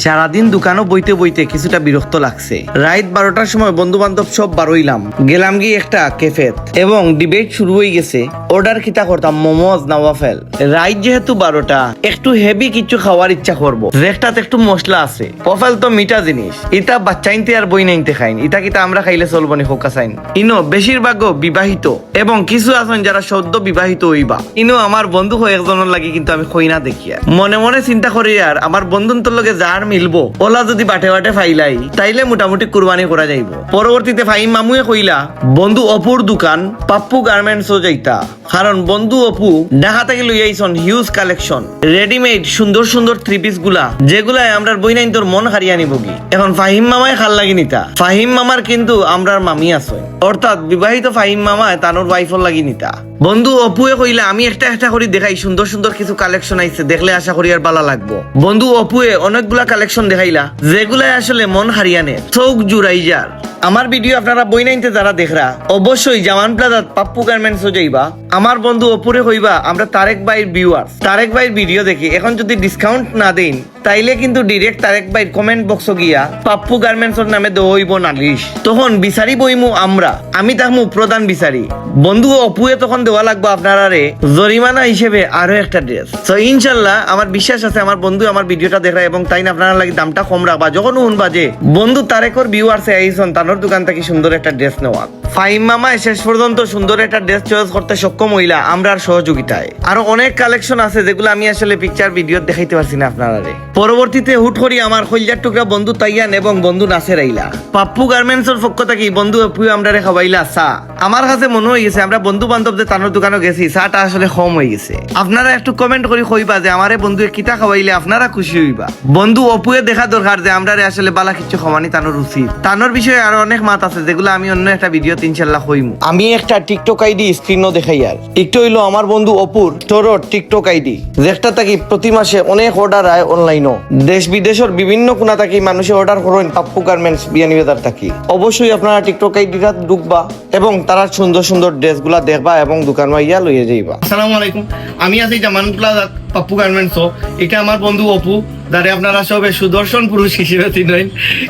সারাদিন দোকানও বইতে বইতে কিছুটা বিরক্ত লাগছে। রাত 12টার সময় বন্ধু বান্ধব সব বারইলাম, গেলাম গিয়ে একটা ক্যাফে এবং ডিবেট শুরু হয়ে গেছে। অর্ডার কিতা করতাম, মোমোজ না ওয়াফেল। রাত যেহেতু 12টা, একটু হেভি কিছু খাওয়ার ইচ্ছা করবো, যেটাতে একটু মশলা আছে। ওয়াফেল তো মিঠা জিনিস, ইটা বাচ্চাইনতে আর বই নাইনতে খাইন, ইটা কিতা আমরা খাইলে চলবো নি হোকা চাইন। ইনো বেশিরভাগ বিবাহিত এবং কিছু আছেন যারা সদ্য বিবাহিত হইবা। ইনো আমার বন্ধু একজনের লাগি কিন্তু আমি কই না দেখি আর মনে মনে চিন্তা করি আর আমার বন্ধুন্তর লগে যার মিলবো ওলা যদি বাটে বাটে ফাইলাই তাইলে মোটামুটি কুরবানি করা যাইব। পরবর্তীতে ফাইম মামুয়ে কইলা বন্ধু অপুর দোকান পাপ্পু গার্মেন্টসও যাইতা, কারণ বন্ধু অপু ঢাকা থেকে লই আইছন হিউজ কালেকশন রেডিমেড সুন্দর সুন্দর থ্রি পিস গুলা, যেগুলাই আমরার বই নাইন তোর মন হারিয়ে আনিবগি। এখন ফাহিম মামায় খাল লাগি নিতা, ফাহিম মামার কিন্তু আমরার মামি আছে, অর্থাৎ বিবাহিত ফাহিম মামায় তানোর ওয়াইফর লাগি নিতা। বন্ধু অপুয়ে কইলা আমি একটা একটা করে দেখাই, সুন্দর সুন্দর কিছু কালেকশন আইছে, দেখলে আশা করি আর ভালো লাগবো। বন্ধু অপুয়ে অনেকগুলা কালেকশন দেখাইলা, যেগুলাই আসলে মন হারিয়ানে চোখ জুড়াই যার। আমার ভিডিও আপনারা বই নাইনতে যারা দেখরা অবশ্যই জামান প্লাজাত পাপ্পু গার্মেন্টসও যাইবা। আমার বন্ধু অপুরে কইবা আমরা তারেক ভাইয়ের ভিউয়ার্স, তারেক ভাইয়ের ভিডিও দেখি এখন যদি ডিসকাউন্ট না দেন তাইলে কিন্তু ডিরেক্ট তারেক ভাইয়ের কমেন্ট বক্স গিয়া পাপ্পু গার্মেন্টসের নামে দইব নালিশ, তখন বিচারি বইমু আমরা, আমি তাহমু প্রধান বিচারি। বন্ধু অপুয়ে তখন দেওয়া লাগবো আপনারা রে জরিমানা হিসেবে আরো একটা ড্রেস। তো ইনশাল্লাহ আমার বিশ্বাস আছে আমার বন্ধু আমার ভিডিওটা দেখরা এবং তাই না আপনারা লাগি দামটা কম রাখবা। যখন শুনবা যে বন্ধু তারেকর ভিউয়ার্সে আইছন তানোর দোকান থেকে সুন্দর একটা ড্রেস নেওয়া, ফাইম মামা শেষ পর্যন্ত সুন্দর একটা ড্রেস চয়েস করতে সক্ষম হইলা আমরার সহযোগিতায়। আরো অনেক কালেকশন আছে যেগুলো আমি আসলে পিকচার ভিডিও দেখাইতে পারছি না আপনারা রে। পরবর্তীতে হুট করি আমার কইলার টুকরা বন্ধু তাইয়ান এবং বন্ধু নাসের আইলা। পাপ্পু গার্মেন্টসের পক্ষ থেকে বন্ধু অপুয়ে আমরা রে খাওয়াইলা চা। আমার কাছে মনে হয়ে গেছে আমরা বন্ধু বান্ধব যে তানোর দোকানে গেছি চাটা আসলে কম হয়ে গেছে। আপনারা একটু কমেন্ট করে কইবা যে আমারে বন্ধু কিতা খাওয়াইলে আপনারা খুশি হইবা। বন্ধু অপুয়ে দেখা দরকার যে আমরা আসলে বালা কিছু খাওয়ানি তানোর উচিত। তানোর বিষয়ে আরো অনেক মাত আছে যেগুলো আমি অন্য একটা ভিডিও ইনশাল্লাহ কইমু। আমি একটা টিকটক আইডি স্ক্রিনও দেখাই আর একটু হইলো আমার বন্ধু অপুর স্টোরর টিকটক আইডি, যেটা থাকি প্রতি মাসে অনেক অর্ডার আয় অনলাইনও। দেশ বিদেশের বিভিন্ন কোনা থাকি মানুষে অর্ডার করেন পাপ্পু গার্মেন্টস বিয়ানীবাজার থাকি। অবশ্যই আপনারা টিকটক আইডিটা ঢুকবা এবং তারা সুন্দর সুন্দর ড্রেসগুলা দেখবা এবং দোকান মাইয়া লইয়ে যাইবা। আসসালামু আলাইকুম, আমি আছি জামান প্লাজা পাপ্পু গার্মেন্টসও। এটা আমার বন্ধু অপু, যারে আপনারা সবে সুদর্শন পুরুষ হিসেবে চিনেন,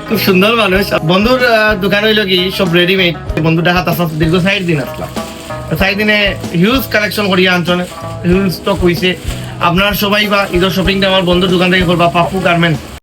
খুব সুন্দর মানুষ। বন্ধুর দোকান হইল কি সব রেডিমেড। বন্ধু দেখা তার দীর্ঘ 60 দিন আসলাম, 60 দিনে হিউজ কালেকশন করিয়া আনছেন, হিউজ স্টক হয়েছে। আপনার সবাই বা ঈদের শপিংটা আমার বন্ধুর দোকান থেকে করবা পাপ্পু গার্মেন্টস।